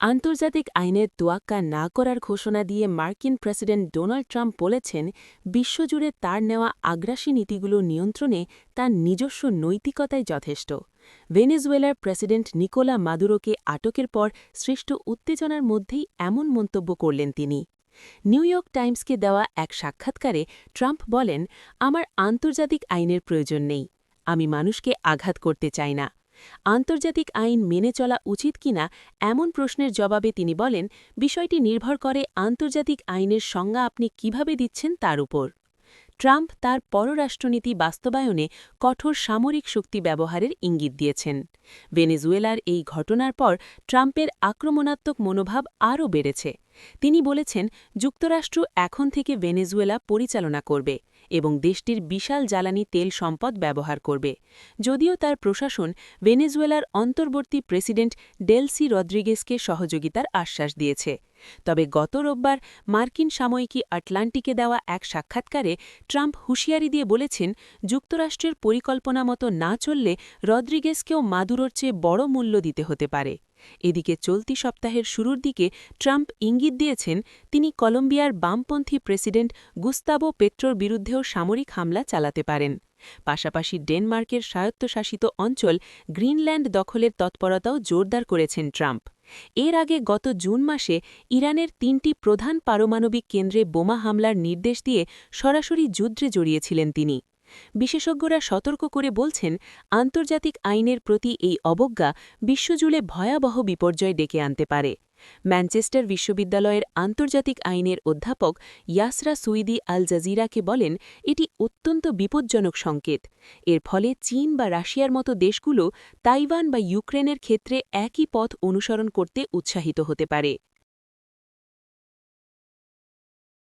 আন্তর্জাতিক আইনের তোয়াক্কা না করার ঘোষণা দিয়ে মার্কিন প্রেসিডেন্ট ডোনাল্ড ট্রাম্প বলেছেন, বিশ্বজুড়ে তার নেওয়া আগ্রাসী নীতিগুলো নিয়ন্ত্রণে তার নিজস্ব নৈতিকতাই যথেষ্ট। ভেনেজুয়েলার প্রেসিডেন্ট নিকোলা মাদুরোকে আটকের পর সৃষ্ট উত্তেজনার মধ্যেই এমন মন্তব্য করলেন তিনি। নিউ ইয়র্ক টাইমসকে দেওয়া এক সাক্ষাৎকারে ট্রাম্প বলেন, আমার আন্তর্জাতিক আইনের প্রয়োজন নেই। আমি মানুষকে আঘাত করতে চাই না। আন্তর্জাতিক আইন মেনে চলা উচিত কিনা এমন প্রশ্নের জবাবে তিনি বলেন, বিষয়টি নির্ভর করে আন্তর্জাতিক আইনের সংজ্ঞা আপনি কিভাবে দিচ্ছেন তার উপর। ট্রাম্প তার পররাষ্ট্রনীতি বাস্তবায়নে কঠোর সামরিক শক্তি ব্যবহারের ইঙ্গিত দিয়েছেন। ভেনেজুয়েলার এই ঘটনার পর ট্রাম্পের আক্রমণাত্মক মনোভাব আরও বেড়েছে। তিনি বলেছেন, যুক্তরাষ্ট্র এখন থেকে ভেনেজুয়েলা পরিচালনা করবে এবং দেশটির বিশাল জ্বালানি তেল সম্পদ ব্যবহার করবে। যদিও তার প্রশাসন ভেনেজুয়েলার অন্তর্বর্তী প্রেসিডেন্ট ডেলসি রদ্রিগেসকে সহযোগিতার আশ্বাস দিয়েছে। তবে গত রোববার মার্কিন সাময়িকী আটলান্টিকে দেওয়া এক সাক্ষাৎকারে ট্রাম্প হুঁশিয়ারি দিয়ে বলেছেন, যুক্তরাষ্ট্রের পরিকল্পনা মতো না চললে রদ্রিগেসকেও মাদুরোর চেয়ে বড় মূল্য দিতে হতে পারে। এদিকে চলতি সপ্তাহের শুরুর দিকে ট্রাম্প ইঙ্গিত দিয়েছেন, তিনি কলম্বিয়ার বামপন্থী প্রেসিডেন্ট গুস্তাভো পেট্রোর বিরুদ্ধেও সামরিক হামলা চালাতে পারেন। পাশাপাশি ডেনমার্কের স্বায়ত্তশাসিত অঞ্চল গ্রিনল্যান্ড দখলের তৎপরতাও জোরদার করেছেন ট্রাম্প। এর আগে গত জুন মাসে ইরানের ৩টি প্রধান পারমাণবিক কেন্দ্রে বোমা হামলার নির্দেশ দিয়ে সরাসরি যুদ্ধে জড়িয়েছিলেন তিনি। বিশেষজ্ঞরা সতর্ক করে বলছেন, আন্তর্জাতিক আইনের প্রতি এই অবজ্ঞা বিশ্বজুড়ে ভয়াবহ বিপর্যয় ডেকে আনতে পারে। ম্যানচেস্টার বিশ্ববিদ্যালয়ের আন্তর্জাতিক আইনের অধ্যাপক ইয়াসরা সুইদি আল জাজিরাকে বলেন, এটি অত্যন্ত বিপজ্জনক সংকেত। এর ফলে চীন বা রাশিয়ার মতো দেশগুলো তাইওয়ান বা ইউক্রেনের ক্ষেত্রে একই পথ অনুসরণ করতে উৎসাহিত হতে পারে।